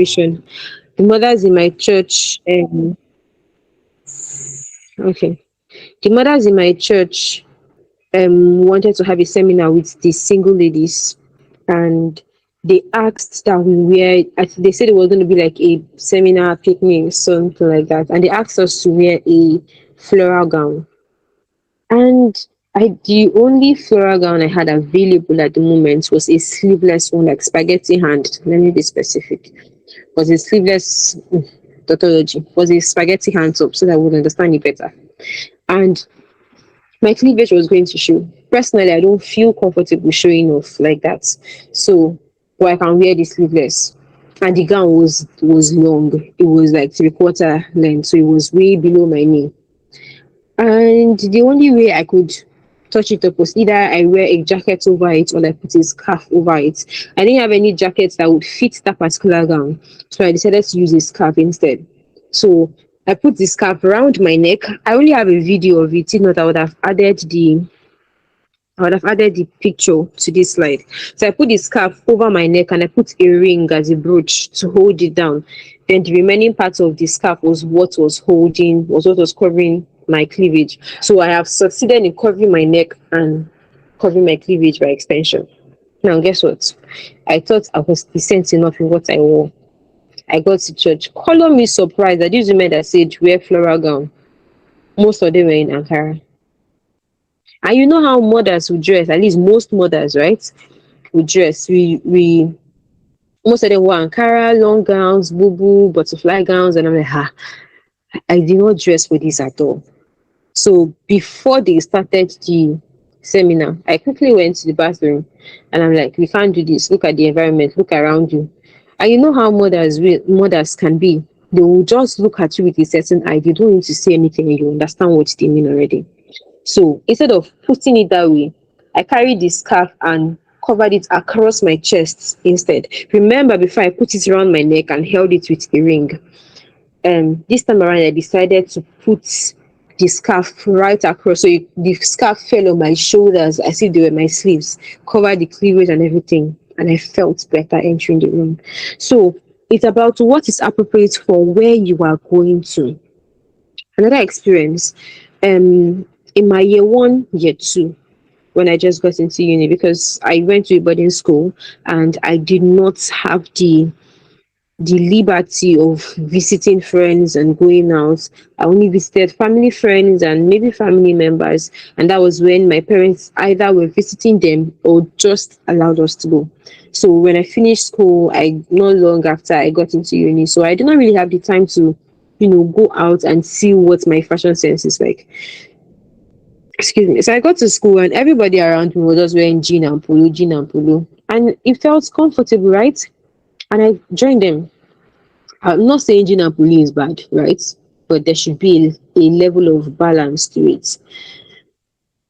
participation. The mothers in my church, okay, the mothers in my church wanted to have a seminar with the single ladies, and they asked that we wear. They said it was going to be like a seminar picnic, something like that, and they asked us to wear a floral gown. And the only floral gown I had available at the moment was a sleeveless one, like spaghetti hand. Let me be specific. Was a sleeveless tautology. Was a spaghetti hand top so that I would understand it better. And my cleavage was going to show. Personally, I don't feel comfortable showing off like that. So, but I can wear the sleeveless. And the gown was long. It was like 3/4 length, so it was way below my knee. And the only way I could touch it up was either I wear a jacket over it or I put a scarf over it. I didn't have any jackets that would fit that particular gown, so I decided to use a scarf instead. So I put the scarf around my neck. I only have a video of it. If not, I would have added the picture to this slide. So I put the scarf over my neck and I put a ring as a brooch to hold it down. Then the remaining part of the scarf was what was covering my cleavage. So I have succeeded in covering my neck and covering my cleavage by extension. Now guess what? I thought I was decent enough in what I wore. I got to church. Color me surprised that these women that said wear floral gown, most of them were in Ankara. And you know how mothers would dress, at least most mothers, right? Would dress. We most of them wore Ankara, long gowns, boo butterfly gowns, and I'm like, I did not dress for this at all. So before they started the seminar, I quickly went to the bathroom and I'm like, we can't do this. Look at the environment, look around you. And you know how mothers can be. They will just look at you with a certain eye. They don't need to say anything and you understand what they mean already. So instead of putting it that way, I carried the scarf and covered it across my chest instead. Remember, before I put it around my neck and held it with a ring, this time around I decided to put the scarf right across, so the scarf fell on my shoulders as if they were my sleeves, covered the cleavage and everything, and I felt better entering the room. So it's about what is appropriate for where you are going to. Another experience, in my year 1, year 2, when I just got into uni, because I went to a boarding school and I did not have the liberty of visiting friends and going out. I only visited family friends and maybe family members, and that was when my parents either were visiting them or just allowed us to go. So when I finished school, I not long after I got into uni, so I did not really have the time to go out and see what my fashion sense is like. Excuse me. So I got to school and everybody around me was just wearing jean and polo, and it felt comfortable, right? And I joined them. I'm not saying jean and polo is bad, right? But there should be a level of balance to it.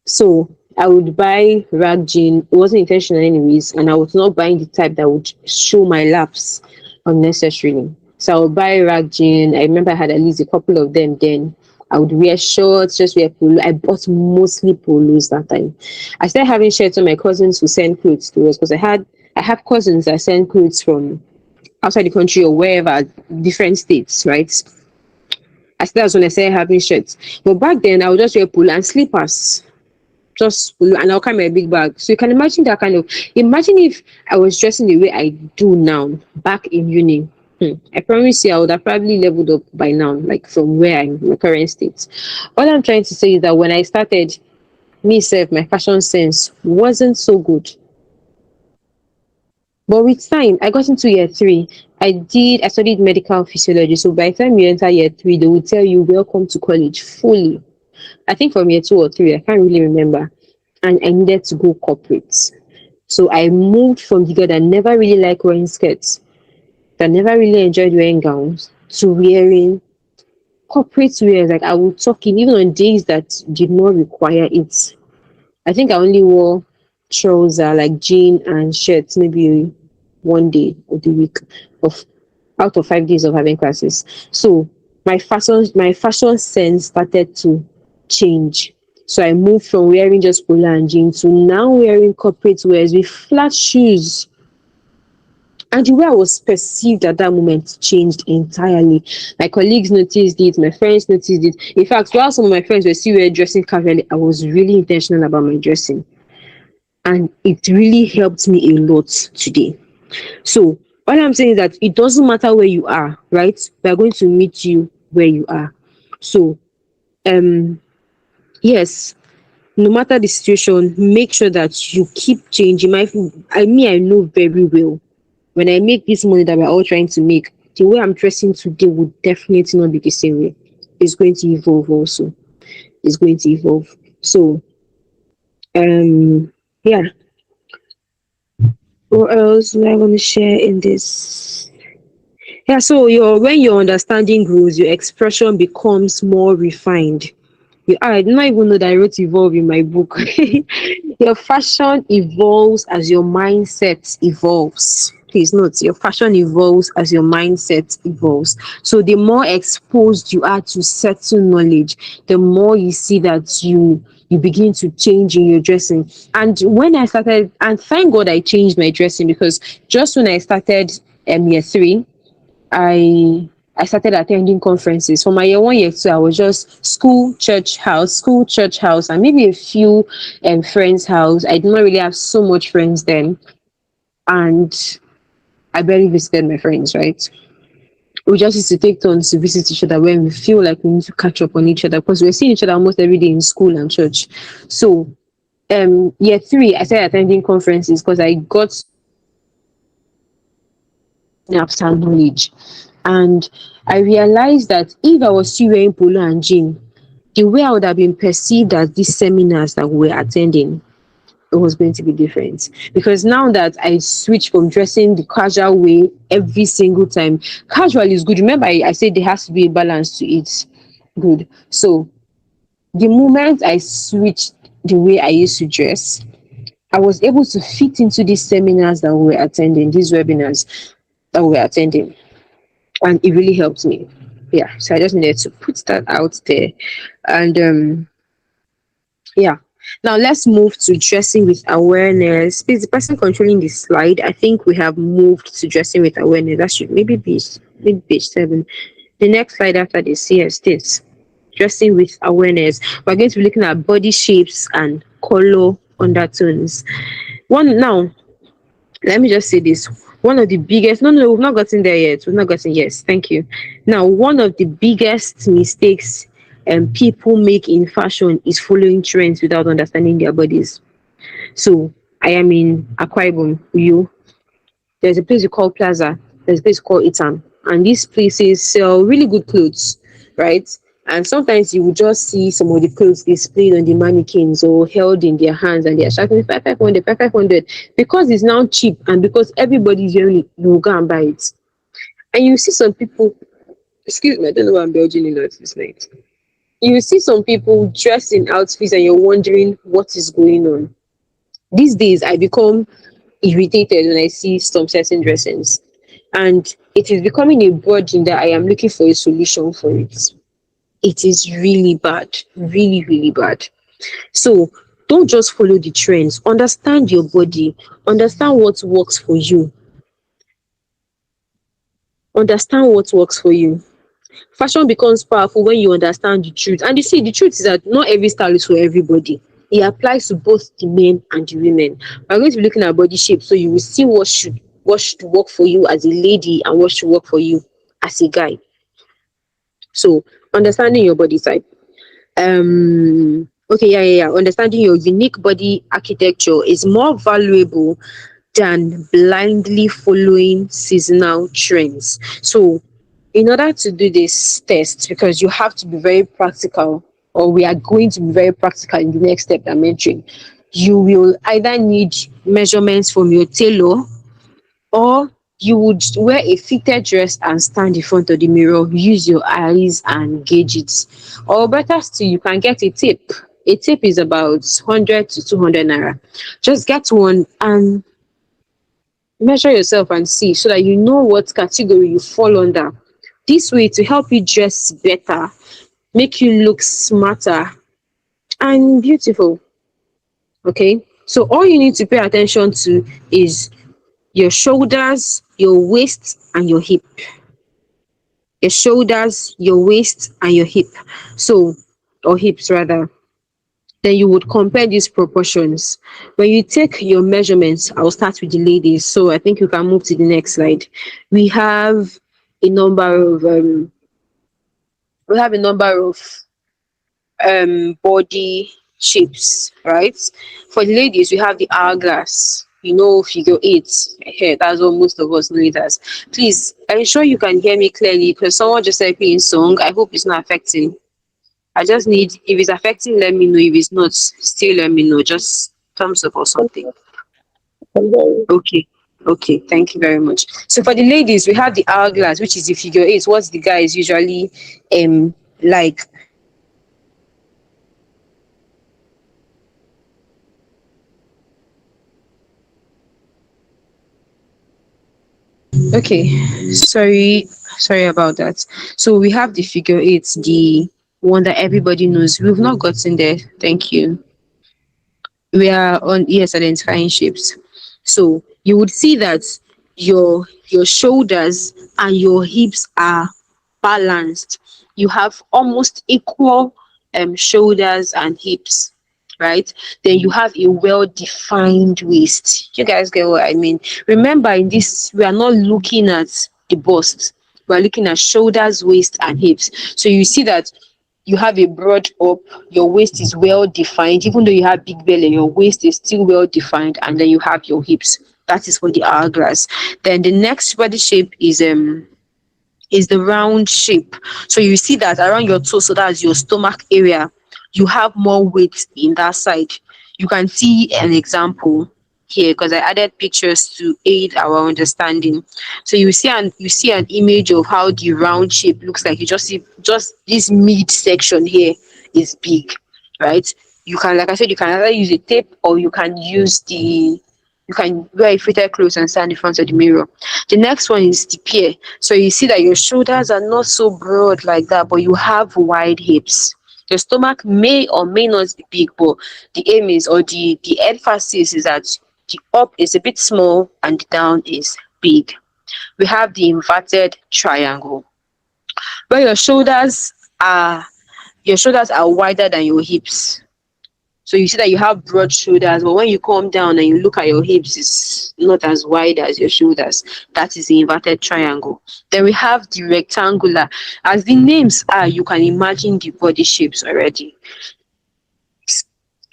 So I would buy rag jean. It wasn't intentional anyways, and I was not buying the type that would show my laps unnecessarily. So I would buy rag jean. I remember I had at least a couple of them then. I would wear shorts, just wear polo. I bought mostly polos that time. I started having shirts on my cousins who send clothes to us, because I have cousins that send clothes from outside the country or wherever, different states, right? That's when I started having shirts. But back then, I would just wear polo and slippers. Just polo, and I'll carry my big bag. So you can imagine that kind of. Imagine if I was dressing the way I do now, back in uni. I promise you, I would have probably leveled up by now, like from where I'm, my current state. All I'm trying to say is that when I started, myself, my fashion sense wasn't so good. But with time, I got into year 3. I studied medical physiology. So by the time you enter year 3, they will tell you, welcome to college fully. I think from year 2 or 3, I can't really remember. And I needed to go corporate. So I moved from the girl that never really liked wearing skirts, that never really enjoyed wearing gowns, to wearing corporate wear. Like I would talk in even on days that did not require it. I think I only wore trouser, like jean and shirts, maybe one day of the week, of out of 5 days of having classes. So my fashion sense started to change. So I moved from wearing just polo and jeans to now wearing corporate wears with flat shoes And the way I was perceived at that moment changed entirely. My colleagues noticed it, my friends noticed it. In fact, while some of my friends were still dressing casually, I was really intentional about my dressing. And it really helped me a lot today. So all I'm saying is that it doesn't matter where you are, right? We are going to meet you where you are. So yes, no matter the situation, make sure that you keep changing. I know very well when I make this money that we're all trying to make, the way I'm dressing today would definitely not be the same way. It's going to evolve also. It's going to evolve. So yeah. What else do I want to share in this? Yeah, so when your understanding grows, your expression becomes more refined. I did not even know that I wrote evolve in my book. Your fashion evolves as your mindset evolves. Please note, your fashion evolves as your mindset evolves. So the more exposed you are to certain knowledge, the more you see that you begin to change in your dressing. And when I started, and thank God I changed my dressing, because just when I started year three, I started attending conferences. For my year one, year two, I was just school, church house, and maybe a few friends' house. I did not really have so much friends then, and I barely visited my friends, right? We just used to take turns to visit each other when we feel like we need to catch up on each other, because we're seeing each other almost every day in school and church. So year three, I started attending conferences because I got after knowledge. And I realized that if I was still wearing polo and jean, the way I would have been perceived at these seminars that we were attending, it was going to be different. Because now that I switched from dressing the casual way every single time, casual is good. Remember, I said there has to be a balance to it. Good. So the moment I switched the way I used to dress, I was able to fit into these seminars that we were attending, these webinars that we were attending, and it really helped me. Yeah, so I just needed to put that out there. And yeah, now let's move to dressing with awareness. Please, the person controlling the slide, I think we have moved to dressing with awareness. That should maybe page 7. The next slide after this, yes, this dressing with awareness. We're going to be looking at body shapes and color undertones. One now, let me just say this. One of the biggest, no, we've not gotten there yet. We've not gotten, yes, thank you. Now, one of the biggest mistakes people make in fashion is following trends without understanding their bodies. So, I am in Akwa Ibom, you. There's a place we call Plaza. There's a place called Itam. And these places sell really good clothes, right? And sometimes you will just see some of the clothes displayed on the mannequins or held in their hands, and they're shouting 500, 500. Because it's now cheap and because everybody's wearing it, you will go and buy it. And you see some people, excuse me, I don't know why I'm belching in this night. You see some people dressed in outfits and you're wondering what is going on. These days, I become irritated when I see some certain dressings. And it is becoming a burden that I am looking for a solution for it. It is really bad, really, really bad. So don't just follow the trends. Understand your body. Understand what works for you. Understand what works for you. Fashion becomes powerful when you understand the truth. And you see, the truth is that not every style is for everybody. It applies to both the men and the women. We're going to be looking at body shape, so you will see what should work for you as a lady and what should work for you as a guy. So understanding your body type. Okay, yeah. Understanding your unique body architecture is more valuable than blindly following seasonal trends. So in order to do this test, because you have to be very practical, or we are going to be very practical in the next step I'm mentioning, you will either need measurements from your tailor, or you would wear a fitted dress and stand in front of the mirror, use your eyes and gauge it. Or better still, you can get a tape. A tape is about 100 to 200 naira. Just get one and measure yourself and see, so that you know what category you fall under. This way, to help you dress better, make you look smarter and beautiful. Okay, so all you need to pay attention to is your shoulders, your waist, and your hip. Your shoulders, your waist, and your hip. So, or hips rather. Then you would compare these proportions. When you take your measurements, I'll start with the ladies. So I think you can move to the next slide. We have a number of we have a number of body shapes, right? For the ladies, we have the hourglass. You know, figure eight. That's what most of us know it as. Please, are you sure you can hear me clearly? Because someone just said playing song. I hope it's not affecting. I just need, if it's affecting, let me know. If it's not, still let me know. Just thumbs up or something. Okay. Okay, thank you very much. So for the ladies, we have the hourglass, which is the figure eight. What the guys usually like. Okay, sorry about that. So we have the figure eight, the one that everybody knows. We've not gotten there. Thank you. We are on, yes, identifying shapes. So you would see that your shoulders and your hips are balanced. You have almost equal shoulders and hips, right? Then you have a well defined waist. You guys get what I mean? Remember, in this, we are not looking at the bust, we are looking at shoulders, waist, and hips. So you see that you have a broad up, your waist is well defined, even though you have big belly, your waist is still well defined, and then you have your hips. That is for the hourglass. Then the next body shape is the round shape. So you see that around your torso, that's your stomach area, you have more weight in that side. You can see an example here because I added pictures to aid our understanding. So you see an image of how the round shape looks like. You just see just this mid section here is big, right? You can, like I said, you can either use a tape or you can wear a fitted clothes and stand in front of the mirror. The next one is the pear. So you see that your shoulders are not so broad like that, but you have wide hips. Your stomach may or may not be big, but the aim is, or the emphasis is that the up is a bit small and the down is big. We have the inverted triangle, where your shoulders are wider than your hips. So you see that you have broad shoulders, but when you come down and you look at your hips, it's not as wide as your shoulders. That is the inverted triangle. Then we have the rectangular. As the names are, you can imagine the body shapes already.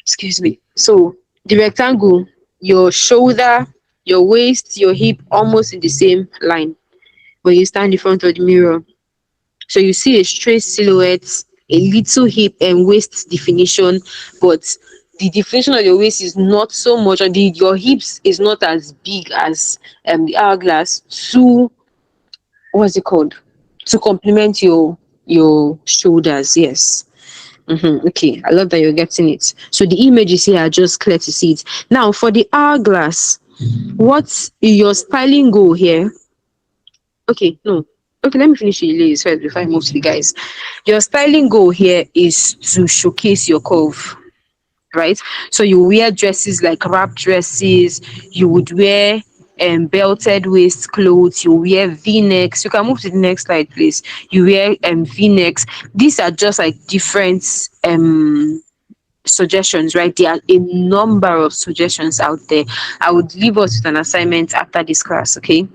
Excuse me. So the rectangle, your shoulder, your waist, your hip, almost in the same line when you stand in front of the mirror. So you see a straight silhouette, a little hip and waist definition, but the definition of your waist is not so much, or your hips is not as big as the hourglass to, what's it called? To complement your shoulders. Yes. Okay, I love that you're getting it. So the images here are just clear to see it. Now for the hourglass, what's your styling goal here? Okay, no. Okay, let me finish the ladies first before I move to the guys. Your styling goal here is to showcase your curve, right? So you wear dresses like wrap dresses, you would wear belted waist clothes, you wear v-necks. You can move to the next slide, please. You wear v-necks. These are just like different suggestions, right? There are a number of suggestions out there. I would leave us with an assignment after this class, okay?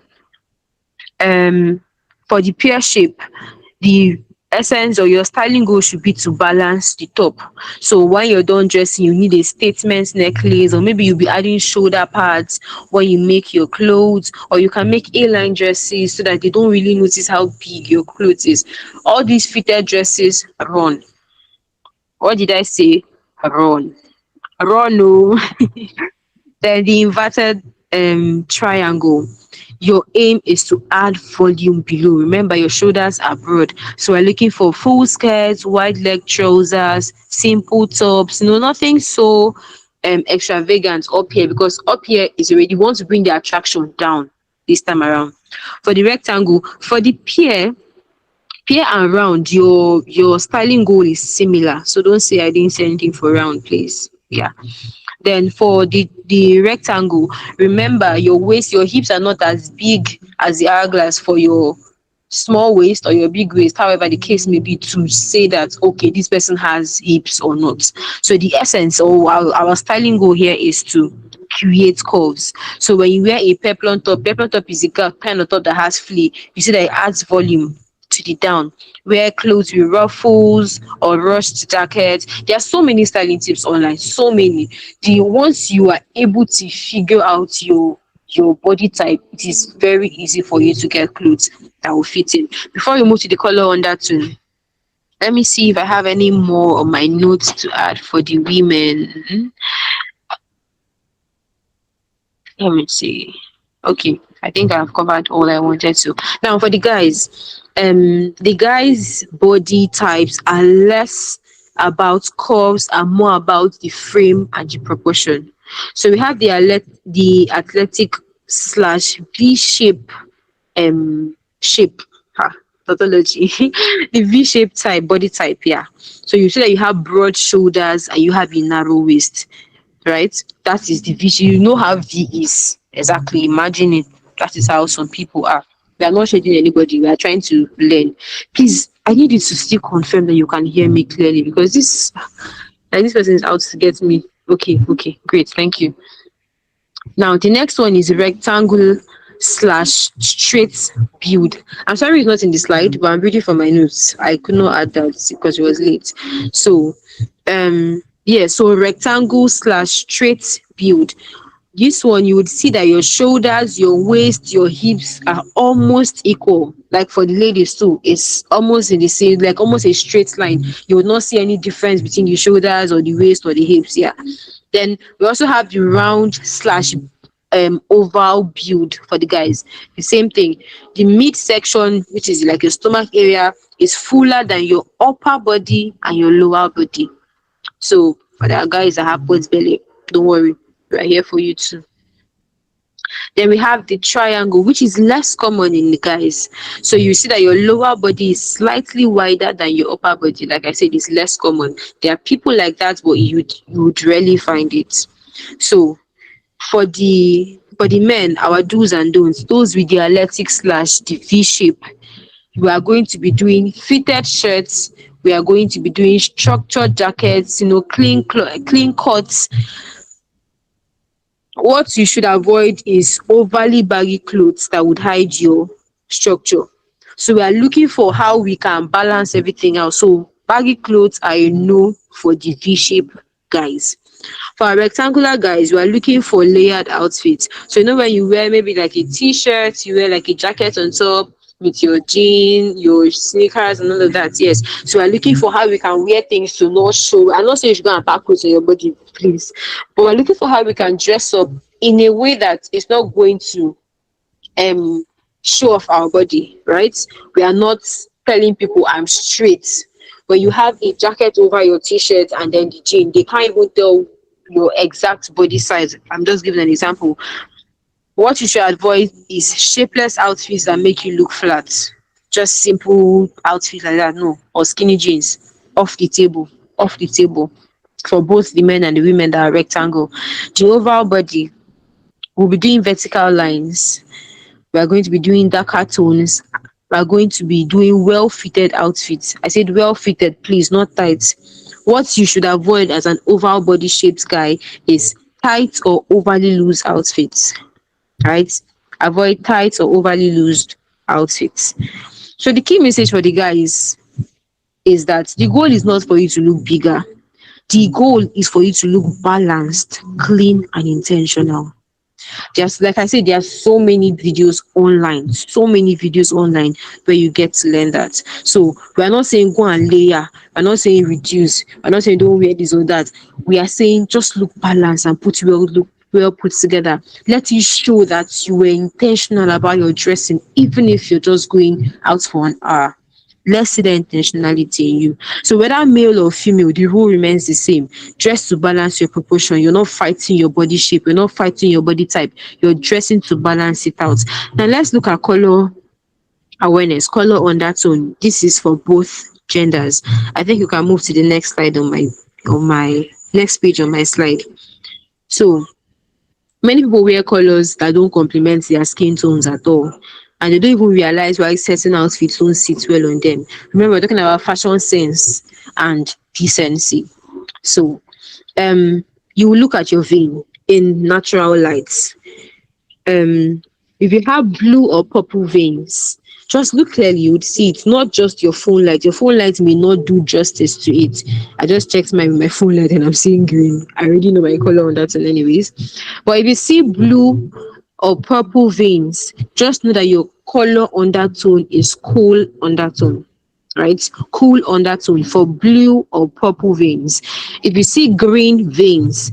For the pear shape, the essence or your styling goal should be to balance the top. So when you're done dressing, you need a statement necklace, or maybe you'll be adding shoulder pads when you make your clothes, or you can make A-line dresses so that they don't really notice how big your clothes is. All these fitted dresses run. What did I say? Run. Run, no. Then the inverted triangle. Your aim is to add volume below. Remember, your shoulders are broad, so we're looking for full skirts, wide leg trousers, simple tops. No, nothing so extravagant up here, because up here is already, you want to bring the attraction down this time around. For the rectangle, for the pear and round, your styling goal is similar. So don't say I didn't say anything for round, please. Yeah. Then for the rectangle, remember your waist, your hips are not as big as the hourglass for your small waist or your big waist, however the case may be, to say that okay, this person has hips or not. So the essence or our styling goal here is to create curves. So when you wear a peplon top is a kind of top that has flea. You see that it adds volume to the down. Wear clothes with ruffles or rushed jackets. There are so many styling tips online, so many. The once you are able to figure out your body type, it is very easy for you to get clothes that will fit in. Before we move to the color on that too, let me see if I have any more of my notes to add for the women. Let me see. Okay, I think I've covered all I wanted to. Now for the guys' body types are less about curves and more about the frame and the proportion. So we have the athletic slash V shape shape. Ha, tautology. The V shape type, body type, yeah. So you see that you have broad shoulders and you have a narrow waist, right? That is the vision. You know how V is. Exactly. Imagine it. That is how some people are. We are not shading anybody. We are trying to learn. Please, I need you to still confirm that you can hear me clearly because this person is out to get me. Okay, okay, great. Thank you. Now, the next one is rectangle slash straight build. I'm sorry it's not in the slide, but I'm reading from my notes. I could not add that because it was late. So, yeah, so rectangle slash straight build. This one, you would see that your shoulders, your waist, your hips are almost equal. Like for the ladies too, it's almost in the same, like almost a straight line. You would not see any difference between the shoulders or the waist or the hips. Yeah. Then we also have the round slash oval build for the guys. The same thing. The midsection, which is like your stomach area, is fuller than your upper body and your lower body. So for the guys that have both belly, don't worry, we're here for you too. Then we have the triangle, which is less common in the guys. So you see that your lower body is slightly wider than your upper body. Like I said, it's less common. There are people like that, but you would rarely find it. So for the men, our do's and don'ts, those with the athletic slash the V shape, we are going to be doing fitted shirts. We are going to be doing structured jackets, clean cuts. What you should avoid is overly baggy clothes that would hide your structure. So we are looking for how we can balance everything out. So baggy clothes are a no for the V shape guys. For our rectangular guys, we are looking for layered outfits. So when you wear maybe like a t-shirt, you wear like a jacket on top with your jean, your sneakers and all of that. Yes. So we're looking for how we can wear things to not show. I'm not saying you should go and pack clothes on your body, please. But we're looking for how we can dress up in a way that is not going to show off our body, right? We are not telling people I'm straight. When you have a jacket over your t-shirt and then the jean, they can't even tell your exact body size. I'm just giving an example. What you should avoid is shapeless outfits that make you look flat. Just simple outfits like that, no. Or skinny jeans. Off the table. Off the table. For both the men and the women that are rectangle. The overall body, we'll be doing vertical lines. We are going to be doing darker tones. We are going to be doing well-fitted outfits. I said well-fitted, please, not tight. What you should avoid as an overall body shaped guy is tight or overly loose outfits. Right? Avoid tight or overly loose outfits. So the key message for the guys is that the goal is not for you to look bigger. The goal is for you to look balanced, clean, and intentional. Just like I said, there are so many videos online where you get to learn that. So we're not saying go and layer, we're not saying reduce, we're not saying don't wear this or that. We are saying just look balanced and look well put together. Let it show that you were intentional about your dressing, even if you're just going out for an hour. Let's see the intentionality in you. So whether male or female, the rule remains the same. Dress to balance your proportion. You're not fighting your body shape. You're not fighting your body type. You're dressing to balance it out. Now let's look at color awareness, color undertone. This is for both genders. I think you can move to the next slide on my next page on my slide. So many people wear colors that don't complement their skin tones at all. And they don't even realize why certain outfits don't sit well on them. Remember, we're talking about fashion sense and decency. So you will look at your vein in natural lights. um if you have blue or purple veins, just look clearly, you would see it's not just your phone light. Your phone light may not do justice to it. I just checked my phone light and I'm seeing green. I already know my color on that one anyways. But if you see blue or purple veins, just know that your color undertone is cool undertone, right? Cool undertone for blue or purple veins. If you see green veins,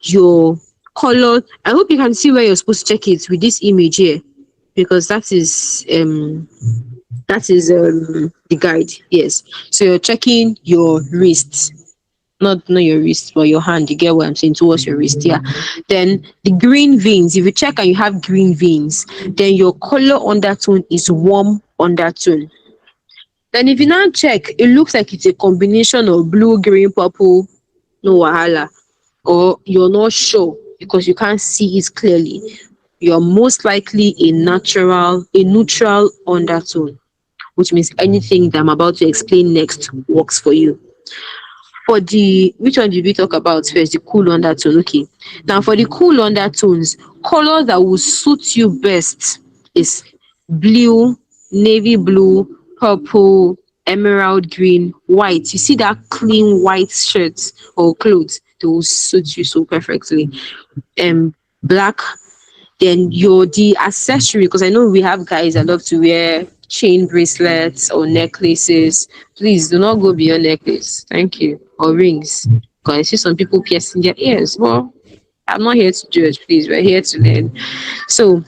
your color, I hope you can see where you're supposed to check it with this image here, because that is the guide. Yes. So you're checking your wrist, not your wrist, but your hand. You get what I'm saying? Towards your wrist, yeah. Then the green veins, if you check and you have green veins, then your color undertone is warm undertone. Then if you now check, it looks like it's a combination of blue, green, purple, no wahala, or you're not sure because you can't see it clearly, you're most likely a neutral undertone, which means anything that I'm about to explain next works for you. For the, which one did we talk about first? The cool undertone. Okay. Now for the cool undertones, color that will suit you best is blue, navy blue, purple, emerald green, white. You see that clean white shirt or clothes, they will suit you so perfectly. Black, then your the accessory, because I know we have guys that love to wear chain bracelets or necklaces. Please do not go beyond necklace. Thank you. Or rings. Because I see some people piercing their ears. Well, I'm not here to judge, please. We're here to learn. So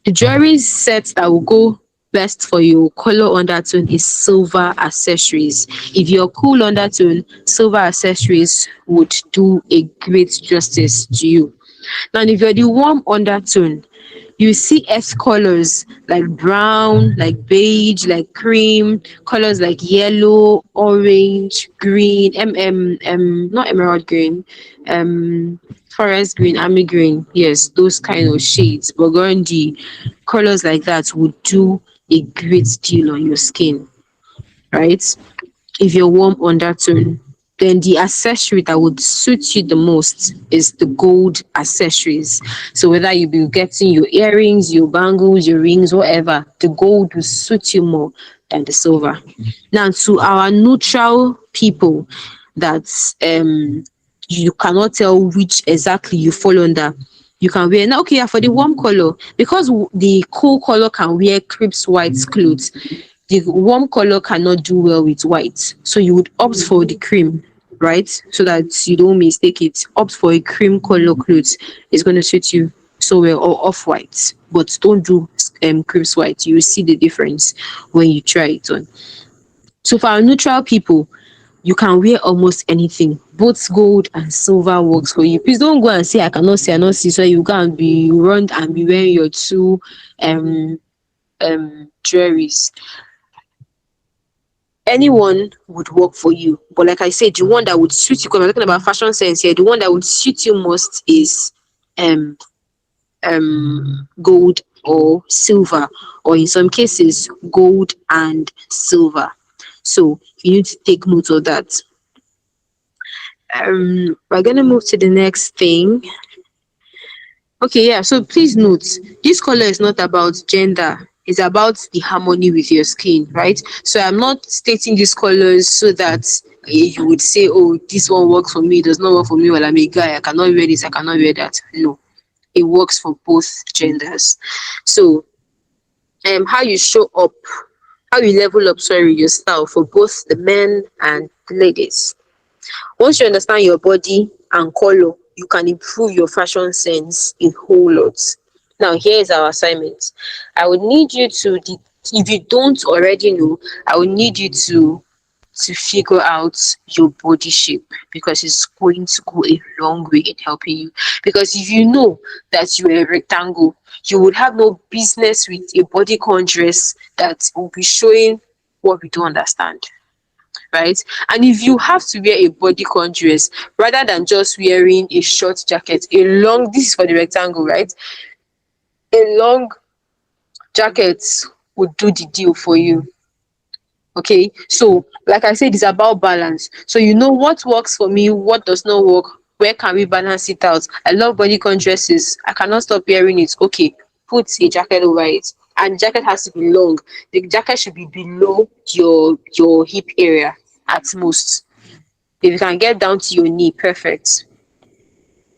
the jewelry set that will go best for your color undertone is silver accessories. If you're cool undertone, silver accessories would do a great justice to you. Now, if you're the warm undertone, you see earth colors like brown, like beige, like cream, colors like yellow, orange, green, not emerald green, forest green, army green. Yes, those kind of shades, burgundy, colors like that would do a great deal on your skin, right? If you're warm undertone, then the accessory that would suit you the most is the gold accessories. So whether you be getting your earrings, your bangles, your rings, whatever, the gold will suit you more than the silver. Now to our neutral people that you cannot tell which exactly you fall under, you can wear now. Okay, yeah, for the warm color, because the cool color can wear crisp white clothes, the warm color cannot do well with white. So you would opt for the cream, right? So that you don't mistake it. Opt for a cream color clothes. It's going to suit you so well, or off white. But don't do crisp white. You will see the difference when you try it on. So for our neutral people, you can wear almost anything. Both gold and silver works for you. Please don't go and say I cannot see, I cannot see. So you go and be run and be wearing your two jewelries. Anyone would work for you, but like I said, the one that would suit you, because we're talking about fashion sense here, the one that would suit you most is um gold or silver, or in some cases gold and silver. So you need to take note of that. We're gonna move to the next thing. Okay, yeah. So please note, this color is not about gender. It's about the harmony with your skin, right? So I'm not stating these colors so that you would say, oh, this one works for me, does not work for me. Well, I'm a guy, I cannot wear this, I cannot wear that. No, it works for both genders. So, how you show up, how you level up, sorry, your style for both the men and the ladies. Once you understand your body and color, you can improve your fashion sense a whole lot. Now, here is our assignment. I would need you to, if you don't already know, I would need you to figure out your body shape, because it's going to go a long way in helping you. Because if you know that you are a rectangle, you would have no business with a bodycon dress that will be showing what we don't understand. right? And if you have to wear a bodycon dress rather than just wearing a short jacket, a long, this is for the rectangle, right? A long jacket would do the deal for you. Okay, so like I said, it's about balance. So you know what works for me, what does not work, where can we balance it out? I love bodycon dresses, I cannot stop wearing it. Okay, put a jacket over it, and the jacket has to be long. The jacket should be below your hip area at most. If you can get down to your knee, perfect.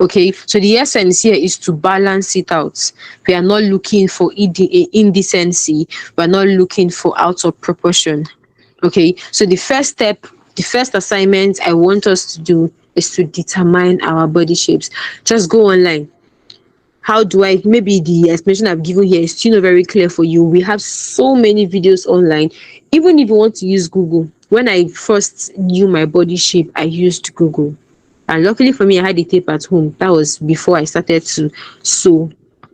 Okay, so the essence here is to balance it out. We are not looking for indecency, we are not looking for out of proportion. Okay, so the first step, the first assignment I want us to do is to determine our body shapes. Just go online. How do I, maybe the explanation I've given here is still not very clear for you. We have so many videos online. Even if you want to use Google, when I first knew my body shape, I used Google. And luckily for me, I had a tape at home. That was before I started to sew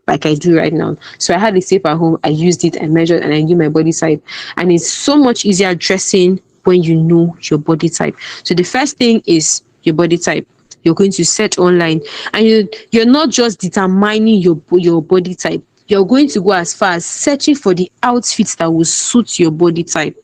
like I do right now. So I had a tape at home. I used it, I measured, and I knew my body type. And it's so much easier dressing when you know your body type. So the first thing is your body type. You're going to search online, and you're not just determining your body type. You're going to go as far as searching for the outfits that will suit your body type.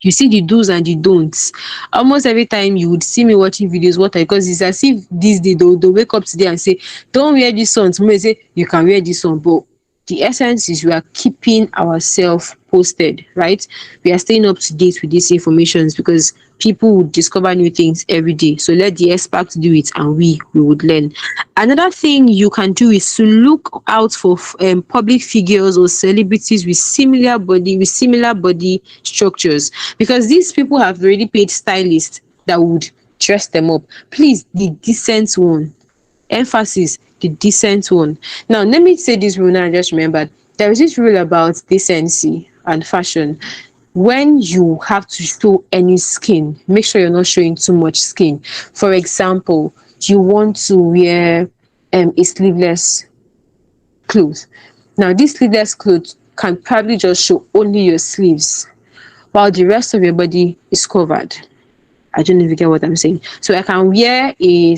You see the do's and the don'ts. Almost every time you would see me watching videos, what I, because it's as if this day they'll wake up today and say, don't wear this one. Tomorrow they say you can wear this one. But the essence is we are keeping ourselves posted, right? We are staying up to date with these informations because people would discover new things every day. So let the experts do it, and we would learn. Another thing you can do is to look out for public figures or celebrities with similar body structures, because these people have already paid stylists that would dress them up. Please, the decent one. Emphasis, the decent one. Now, let me say this rule now. I just remembered there is this rule about decency and fashion. When you have to show any skin, make sure you're not showing too much skin. For example, you want to wear a sleeveless clothes. Now, this sleeveless clothes can probably just show only your sleeves while the rest of your body is covered. I don't know if you get what I'm saying. So I can wear a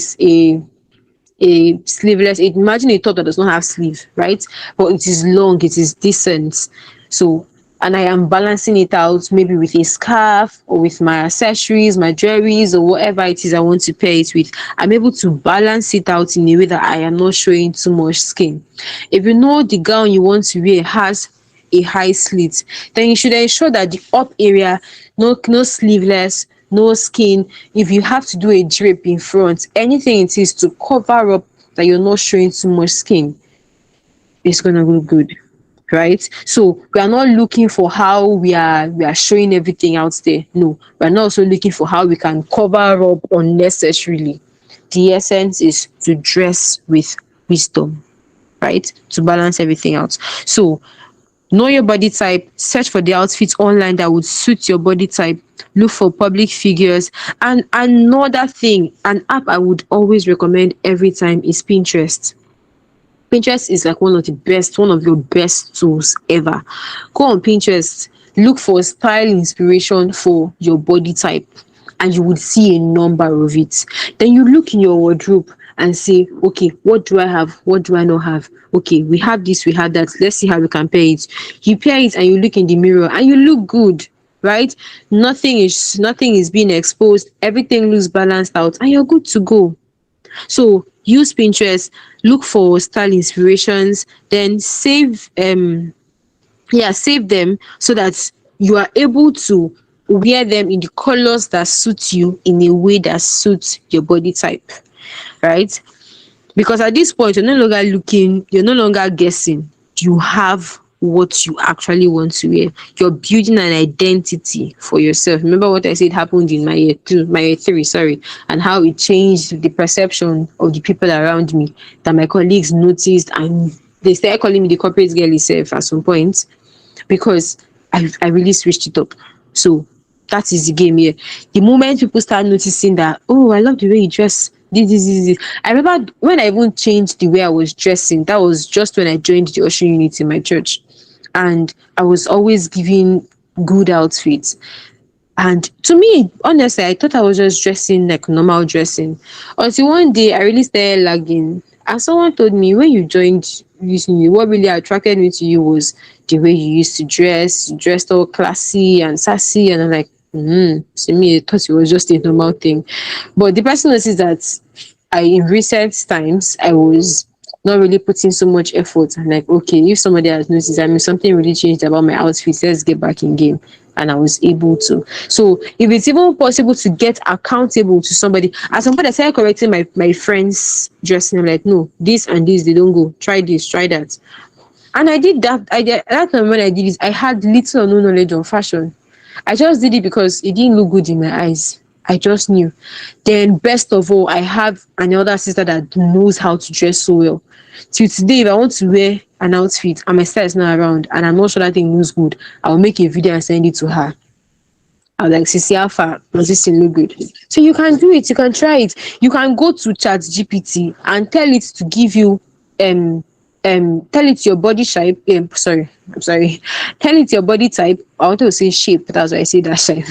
sleeveless, imagine a top that does not have sleeve, right? But it is long, it is decent. So, and I am balancing it out maybe with a scarf or with my accessories, my jewelries, or whatever it is I want to pair it with. I'm able to balance it out in a way that I am not showing too much skin. If you know the gown you want to wear has a high slit, then you should ensure that the up area, no sleeveless, no skin. If you have to do a drape in front, anything it is to cover up that you're not showing too much skin, it's gonna look good, right? So we are not looking for how we are showing everything out there. No, we're not also looking for how we can cover up unnecessarily. The essence is to dress with wisdom, right? To balance everything out. So know your body type, search for the outfits online that would suit your body type, look for public figures. And another thing, an app I would always recommend every time is Pinterest. Pinterest is like one of your best tools ever. Go on Pinterest, look for style inspiration for your body type, and you would see a number of it. Then you look in your wardrobe and say, okay, what do I have? What do I not have? Okay, we have this, we have that. Let's see how we can pair it. You pair it and you look in the mirror and you look good, right? Nothing is being exposed. Everything looks balanced out and you're good to go. So use Pinterest, look for style inspirations, then save them so that you are able to wear them in the colors that suit you in a way that suits your body type, right? Because at this point you're no longer guessing. You have what you actually want to wear. You're building an identity for yourself. Remember what I said happened in my year three, sorry, and how it changed the perception of the people around me, that my colleagues noticed and they started calling me the corporate girl itself at some point, because I really switched it up. So that is the game here. The moment people start noticing that, oh, I love the way you dress. This. I remember when I even changed the way I was dressing, that was just when I joined the Ocean Unit in my church. And I was always giving good outfits. And to me, honestly, I thought I was just dressing like normal dressing. Until one day I really started lagging. And someone told me, when you joined recently, what really attracted me to you was the way you used to dress. You dressed all classy and sassy. And I'm like, to me, I thought it was just a normal thing. But the person noticed that in recent times, I was not really putting so much effort. I'm like, okay, if somebody has noticed, I mean, something really changed about my outfit. Let's get back in game. And I was able to. So if it's even possible to get accountable to somebody, at some point I started correcting my friends dressing. I'm like, no, this and this, they don't go. Try this, try that. And I did that. I did that time when I did this, I had little or no knowledge on fashion. I just did it because it didn't look good in my eyes. I just knew. Then, best of all, I have another sister that knows how to dress so well. Till today, if I want to wear an outfit and my style is not around and I'm not sure that thing looks good, I'll make a video and send it to her. I was like, Sissy, how far does this thing look good? So you can do it, you can try it. You can go to Chat GPT and tell it to give you um tell it your body shape. I'm sorry. Tell it your body type. I want to say shape, that's why I say that shape.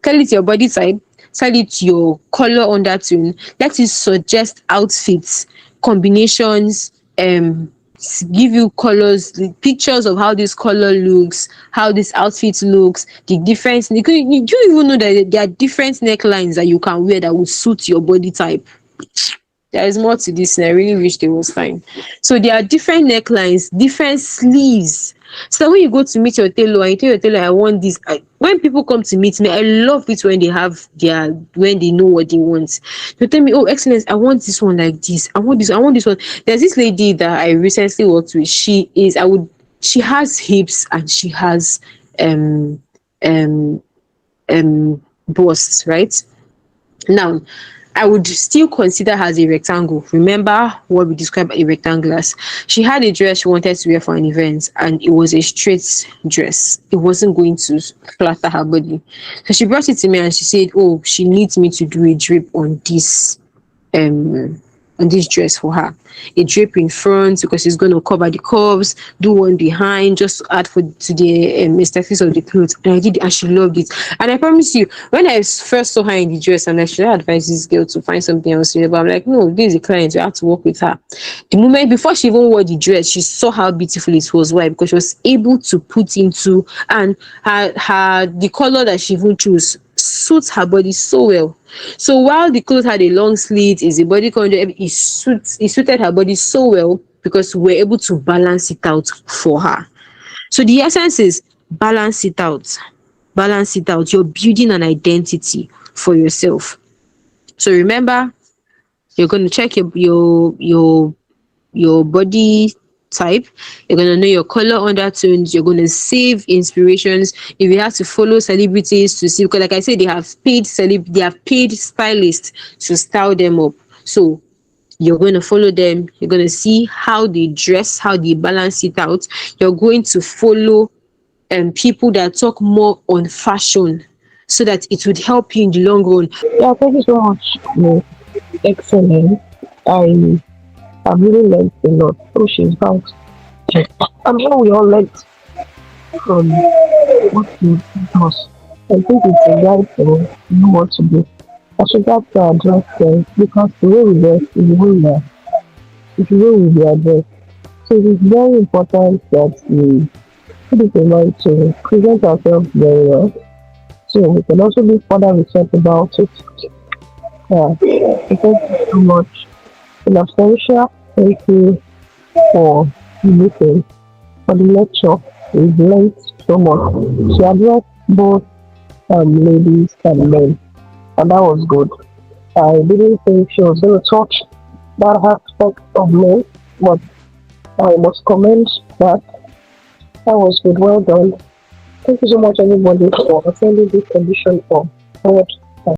Tell it your body type, tell it your color undertone, let it suggest outfits, combinations, give you colors, the pictures of how this color looks, how this outfit looks, the difference. You don't even know that there are different necklines that you can wear that would suit your body type. There is more to this, and I really wish there was time. So there are different necklines, different sleeves. So when you go to meet your tailor and you tell your tailor, I want this. When people come to meet me, I love it when they have when they know what they want. They tell me, oh, excellence, I want this one like this. I want this one. There's this lady that I recently worked with. She has hips and she has um um busts, right? Now, I would still consider her as a rectangle. Remember what we described a rectangle as? She had a dress she wanted to wear for an event, and it was a straight dress. It wasn't going to flatter her body. So she brought it to me and she said, oh, she needs me to do a drip um on this dress for her. A drape in front because it's going to cover the curves, do one behind, just to add to the aesthetics of the clothes. And I did, and she loved it. And I promise you, when I first saw her in the dress, and I should advise this girl to find something else to wear, but I'm like, no, this is a client, you have to work with her. The moment before she even wore the dress, she saw how beautiful it was. Why? Because she was able to put into, and the color that she even chose suits her body so well. So while the clothes had a long slit, is a body conjure, it suited her body so well because we were able to balance it out for her. So the essence is balance it out. Balance it out. You're building an identity for yourself. So remember, you're going to check your body type. You're going to know your color undertones. You're going to save inspirations. If you have to follow celebrities to see, because like I said, they have paid stylists to style them up. So you're going to follow them. You're going to see how they dress, how they balance it out. You're going to follow people that talk more on fashion so that it would help you in the long run. Yeah, thank you so much. Excellent. I really learned a lot. Oh, she's back. I'm sure we all learned from what you taught us. I think it's a guide to know what to do. I should have to address them because the way we dress is the way we are. It's the way we are dressed. So it's very important that we put it in mind to present ourselves very well. So we can also do further research about it. Yeah. So thank you so much. In absentia, thank you for listening. For the lecture, we've learned so much. She addressed both ladies and men, and that was good. I didn't think she was going to touch that aspect of men, but I must commend that. That was good. Well done. Thank you so much, everybody, for attending this edition of Forward